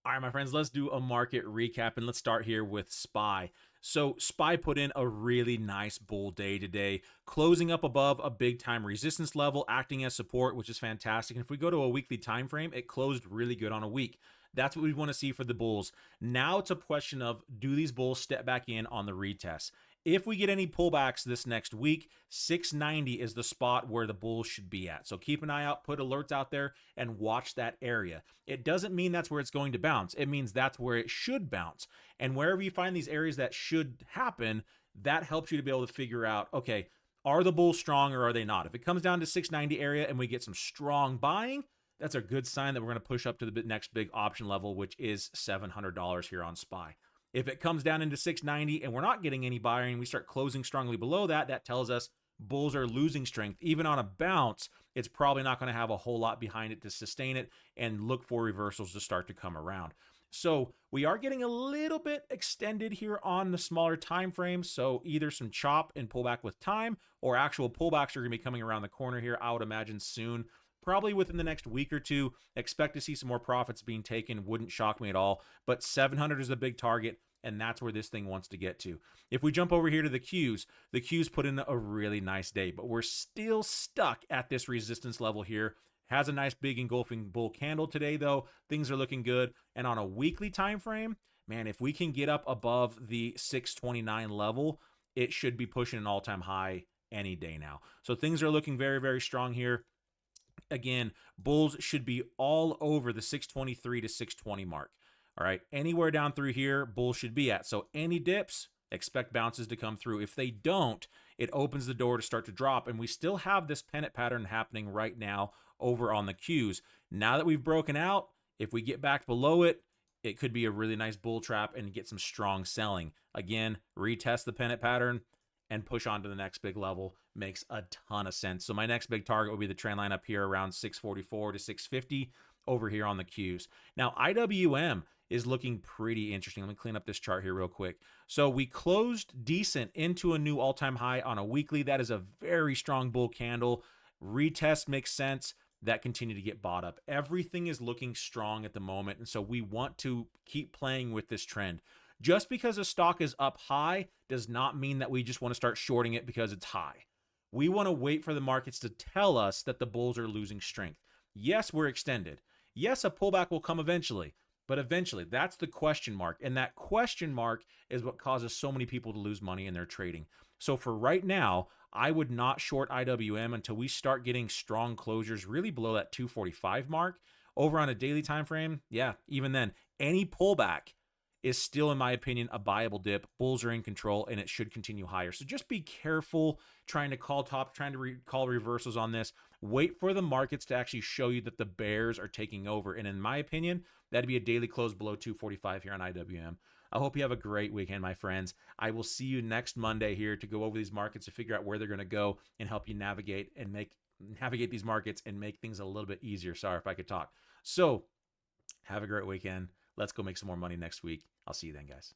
All right, my friends, let's do a market recap and let's start here with SPY. So, SPY put in a really nice bull day today, closing up above a big time resistance level, acting as support, which is fantastic. And if we go to a weekly time frame, it closed really good on a week. That's what we want to see for the bulls. Now it's a question of, do these bulls step back in on the retest? If we get any pullbacks this next week, 690 is the spot where the bulls should be at. So keep an eye out, put alerts out there, and watch that area. It doesn't mean that's where it's going to bounce. It means that's where it should bounce. And wherever you find these areas that should happen, that helps you to be able to figure out, okay, are the bulls strong or are they not? If it comes down to 690 area and we get some strong buying, that's a good sign that we're going to push up to the next big option level, which is $700 here on SPY. If it comes down into 690 and we're not getting any buying and we start closing strongly below that, that tells us bulls are losing strength. Even on a bounce, it's probably not going to have a whole lot behind it to sustain it, and look for reversals to start to come around. So we are getting a little bit extended here on the smaller time frames. So either some chop and pullback with time, or actual pullbacks are going to be coming around the corner here, I would imagine soon. Probably within the next week or two, expect to see some more profits being taken. Wouldn't shock me at all. But 700 is a big target, and that's where this thing wants to get to. If we jump over here to the Qs put in a really nice day, but we're still stuck at this resistance level here. Has a nice big engulfing bull candle today, though. Things are looking good. And on a weekly time frame, man, if we can get up above the 629 level, it should be pushing an all-time high any day now. So things are looking very, very strong here. Again, bulls should be all over the 623 to 620 mark. All right, anywhere down through here, bulls should be at. So any dips, expect bounces to come through. If they don't, it opens the door to start to drop. And we still have this pennant pattern happening right now over on the Qs. Now that we've broken out, if we get back below it, it could be a really nice bull trap and get some strong selling. Again, retest the pennant pattern and push on to the next big level makes a ton of sense. So my next big target will be the trend line up here around 644 to 650 over here on the Qs. Now, IWM is looking pretty interesting. Let me clean up this chart here real quick. So we closed decent into a new all-time high on a weekly. That is a very strong bull candle. Retest makes sense. That continue to get bought up. Everything is looking strong at the moment, and so we want to keep playing with this trend. Just because a stock is up high does not mean that we just want to start shorting it because it's high. We want to wait for the markets to tell us that the bulls are losing strength. Yes, we're extended. Yes, a pullback will come eventually, but eventually, that's the question mark. And that question mark is what causes so many people to lose money in their trading. So for right now, I would not short IWM until we start getting strong closures really below that 245 mark. Over on a daily time frame, yeah, even then, any pullback is still, in my opinion, a buyable dip. Bulls are in control, and it should continue higher. So just be careful trying to call call reversals on this. Wait for the markets to actually show you that the bears are taking over. And in my opinion, that'd be a daily close below 245 here on IWM. I hope you have a great weekend, my friends. I will see you next Monday here to go over these markets to figure out where they're going to go and help you navigate these markets and make things a little bit easier. Sorry if I could talk. So have a great weekend. Let's go make some more money next week. I'll see you then, guys.